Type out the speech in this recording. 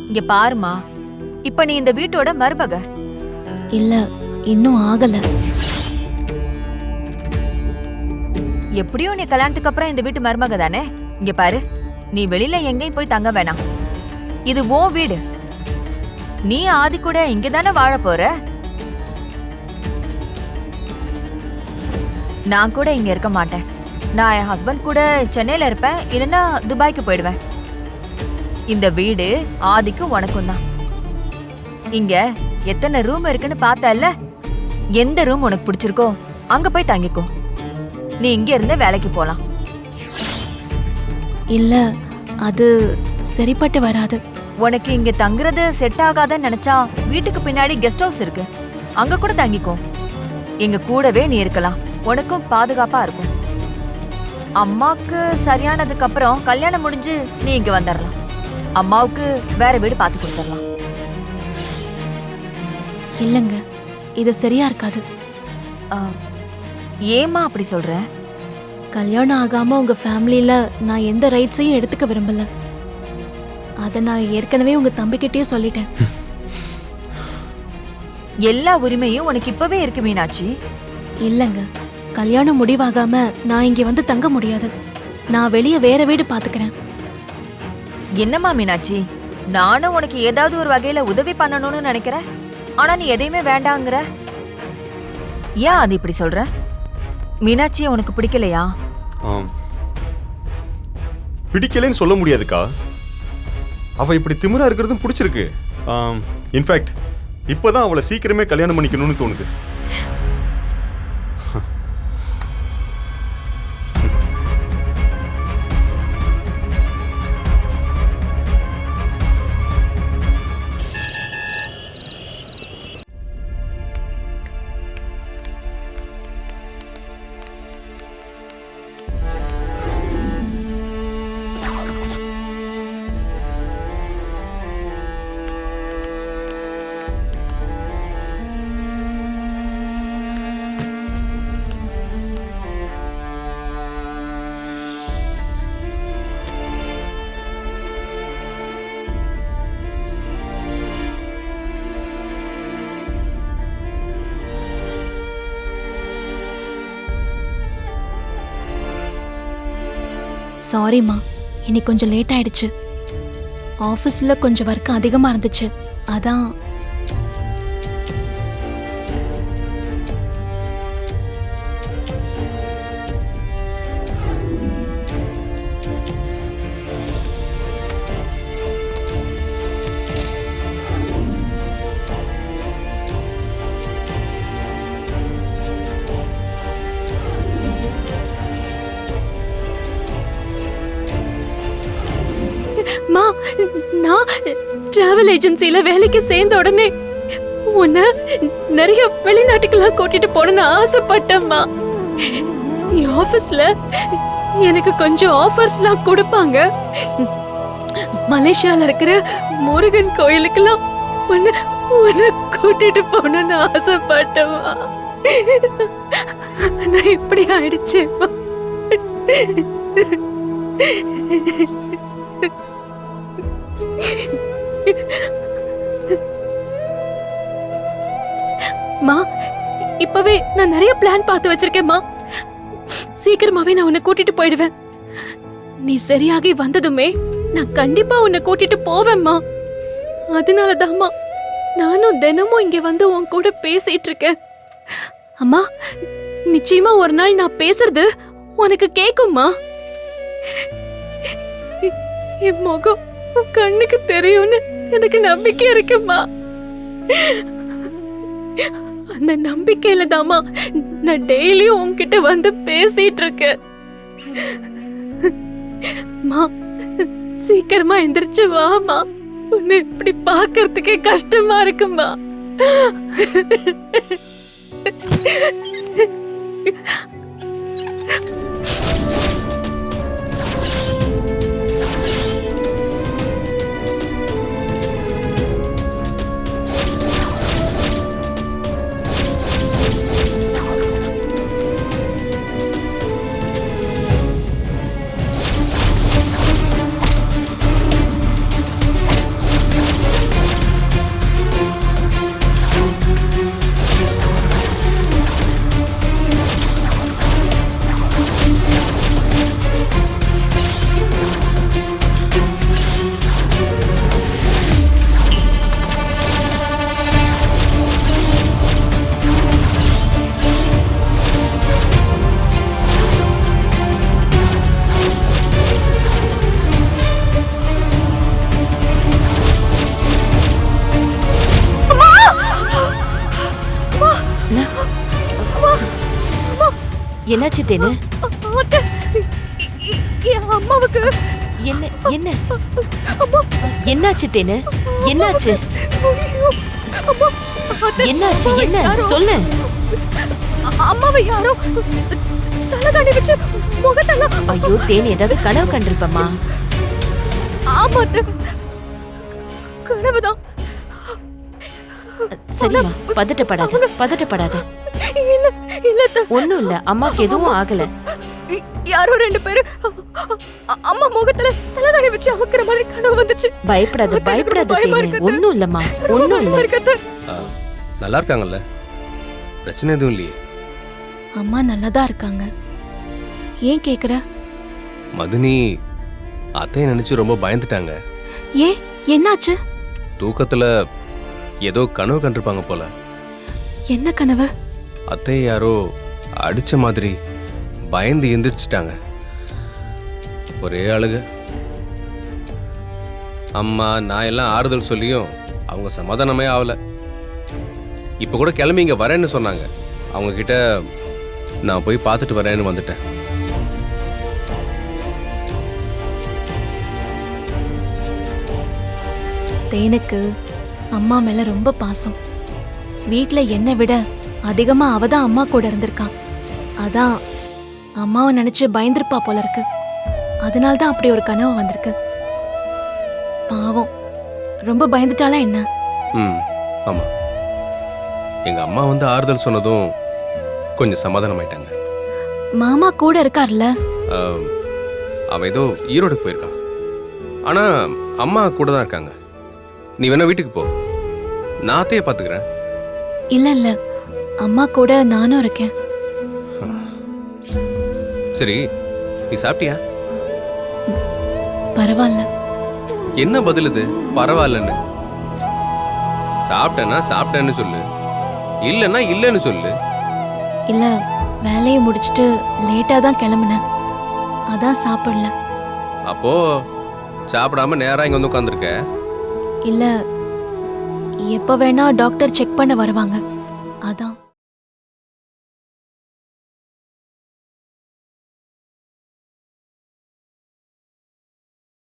இங்க பாருமா, இப்ப நீ இந்த வீட்டோட மருமக. இல்ல, இன்னும் ஆகல. எப்படியும் நீ கல்யாணத்துக்கு அப்புறம் இந்த வீட்டு மருமக தானே. இங்க பாரு, நீ வெளியில எங்கேயும் போய் தங்க வேணாம். இது உன் வீடு. நீ ஆதி கூட இங்கதானே வாழ போற. நான் கூட இங்க இருக்க மாட்டேன். நான் என் ஹஸ்பண்ட் கூட சென்னையில இருப்பேன், இல்லைன்னா துபாய்க்கு போயிடுவேன். இந்த வீடு ஆதிக்கு உனக்கும் தான். இங்க எத்தனை ரூம் இருக்குன்னு பார்த்தல்ல, எந்த ரூம் உனக்கு பிடிச்சிருக்கோ அங்க போய் தங்கிக்கோ. நீ இங்க இருந்து வேலைக்கு போலாம். இல்ல, அது சரிப்பட்டு வராது. உனக்கு இங்க தங்குறது செட் ஆகாதன்னு நினைச்சா வீட்டுக்கு பின்னாடி கெஸ்ட் ஹவுஸ் இருக்கு, அங்க கூட தங்கிக்கோ. எங்க கூடவே நீ இருக்கலாம், உனக்கும் பாதுகாப்பா இருக்கும். அம்மாக்கு சரியானதுக்கு அப்புறம் கல்யாணம் முடிஞ்சு நீ இங்க வந்துடலாம். அம்மாவுக்கு வேற வீடு பார்த்து கொடுத்துடலாம். இல்லங்க, இது சரியா இருக்காது. ஏமா அப்படி சொல்ற? கல்யாணம் ஆகாம உங்க ஃபேமிலியில நான் எந்த ரைட்ஸையும் எடுத்துக்க விரும்பல. அத நான் ஏற்கனவே உங்க தம்பிக்கிட்டே சொல்லிட்டேன். எல்லா உரிமையும் உனக்கு இப்பவே இருக்கு மீனாட்சி. இல்லங்க, கல்யாணம் முடிவாகாம நான் இங்க வந்து தங்க முடியாது. நான் வெளியே வேற வீடு பாத்துக்கிறேன். என்னம்மா மீனாட்சி, நானும் உனக்கு ஏதாவது ஒரு வகையில உதவி பண்ணணும்னு நினைக்கிறேன், ஆனா நீ எதையுமே வேண்டாங்கிற. ஏன் அது இப்படி சொல்ற? மீனாட்சியை உனக்கு பிடிக்கலையா? பிடிக்கலன்னு சொல்ல முடியாதுக்கா. அவ இப்படி திமிரா இருக்கிறதும் பிடிச்சிருக்கு. இன்ஃபேக்ட் இப்பதான் அவளை சீக்கிரமே கல்யாணம் பண்ணிக்கணும்னு தோணுது. சாரிம்மா, இன்னைக்கு கொஞ்சம் லேட் ஆயிடுச்சு. ஆஃபீஸ்ல கொஞ்சம் ஒர்க் அதிகமா இருந்துச்சு, அதான். மா, நான் டிராவல் ஏஜென்சில வேலைக்கு சேர்ந்த உடனே உன்னை நிறைய வெளிநாட்டுக்கெல்லாம் கூட்டிட்டு போகணும்னு ஆசைப்பட்டேம்மா. ஆபீஸ்ல எனக்கு கொஞ்சம் ஆஃபர்ஸ்லாம் கொடுப்பாங்க. மலேசியால இருக்கிற முருகன் கோயிலுக்கெல்லாம் உன்னை கூட்டிட்டு போகணும்னு ஆசைப்பட்டேம்மா. நான் இப்படி ஆயிடுச்சேம்மா. மா, இப்பவே நான் நிறைய பிளான் பார்த்து வச்சிருக்கேன்மா. சீக்கிரமாவே நான் உன்னை கூட்டிட்டு போயிடுவேன். நீ சரியாகி வந்ததுமே நான் கண்டிப்பா உன்னை கூட்டிட்டு போவேம்மா. அதனாலதாம்மா நானும் தினமும் இங்க வந்து உன் கூட பேசிட்டு இருக்கேன். அம்மா, நிச்சயமா ஒரு நாள் நான் பேசுறது உனக்கு கேக்கும்மா. என் முகம் உன் கண்ணுக்கு தெரியும்னு எனக்கு நம்பிக்கை இருக்குமா. அந்த நம்பிக்கையில தாமா நான் டெய்லியும் உன்கிட்ட வந்து பேசிட்டு இருக்கேன். மா, சீக்கிரமா எந்திரிச்சு வாமா. உன்னை இப்படி பாக்குறதுக்கே கஷ்டமா இருக்குமா. என்னாச்சு தேனு? அத்தை, என் அம்மாவுக்கு என்ன என்ன அம்மா, என்னாச்சு தேனு? என்னாச்சு? ஐயோ, அம்மா, அத்தை, என்னாச்சு? அம்மாவை என்ன யாரோ- சொல்லு. அம்மாவை யாரோ தலைகாணி வச்சு முகத்தெல்லாம். ஐயோ தேனு, ஏதாவது கனவு கண்டிருப்பமா? ஆமா அத்தை, கனவுதான். சரிம்மா, பதட்டப்படாத. இல்ல இல்ல அத்தை, ஒண்ணும் இல்ல, அம்மாக்கு எதுவும் ஆகல. யாரோ 2 பேரு அம்மா முகத்துல தலைகாணி வச்சு அமுக்குற மாதிரி கனவு வந்துச்சு. பயப்படாத எனக்கு ரொம்ப பயமா தேனு, இருக்கு. ஒண்ணும் இல்லம்மா, ஒண்ணும் பயமா இல்ல. இருக்கு அத்தை. நல்லா இருக்காங்கல்ல? பிரச்சனை எதுவும் இல்லையே? அம்மா நல்லாதான் இருக்காங்க. ஏன் கேக்குற? மதுனி அத்தையை நினைச்சு ரொம்ப பயந்துட்டாங்க. ஏன், என்னாச்சு? தூக்கத்துல ஏதோ கனவு கண்டிருப்பாங்க போல. என்ன கனவு? அத்தையை யாரோ அடிச்ச மாதிரி பயந்து எந்திரிச்சிட்டாங்க. ஒரே அழுக. அம்மா நான் எல்லாம் ஆறுதல் சொல்லியும் அவங்க சமாதானமே ஆகல. இப்போ கூட கிளம்பி இங்கே வரேன்னு சொன்னாங்க. அவங்க கிட்ட நான் போய் பார்த்துட்டு வரேன்னு வந்துட்டேன். தேனுக்கு அம்மா மேல ரொம்ப பாசம். வீட்ல என்னை விட அதிகமா அவ தான் அம்மா கூட இருந்திருக்கான். அதான் அம்மாவை நினைச்சு பயந்துருப்பா போல இருக்கு. அதனால்தான் அப்படி ஒரு கனவு வந்திருக்கு. பாவம், ரொம்ப பயந்துட்டாளா என்ன? ம் ஆமாம். எங்கள் அம்மா வந்து ஆறுதல் சொன்னதும் கொஞ்சம் சமாதானமாயிட்டாங்க. மாமா கூட இருக்கார்ல? அவன் ஏதோ ஈரோடுக்கு போயிருக்கான். ஆனால் அம்மா கூட தான் இருக்காங்க. நீ வேணா வீட்டுக்கு போ, நான் அத்தையை பார்த்துக்கிறேன். இல்ல இல்ல, அம்மா கூட நானும் இருக்கேன். சரி, நீ சாப்பிட்டியா? பரவாயில்ல. என்ன பதில் இது பரவாயில்லன்னு? சாப்பிட்டேன்னா சாப்பிட்டேன்னு சொல்லு, இல்லைன்னா இல்லைன்னு சொல்லு. இல்ல, வேலையை முடிச்சிட்டு லேட்டா தான் கிளம்புனேன், அதான் சாப்பிடல. அப்போ சாப்பிடாம நேரா இங்க வந்து உட்காந்துருக்க. இல்ல, எப்ப வேணா டாக்டர் செக் பண்ண வருவாங்க, அதான்.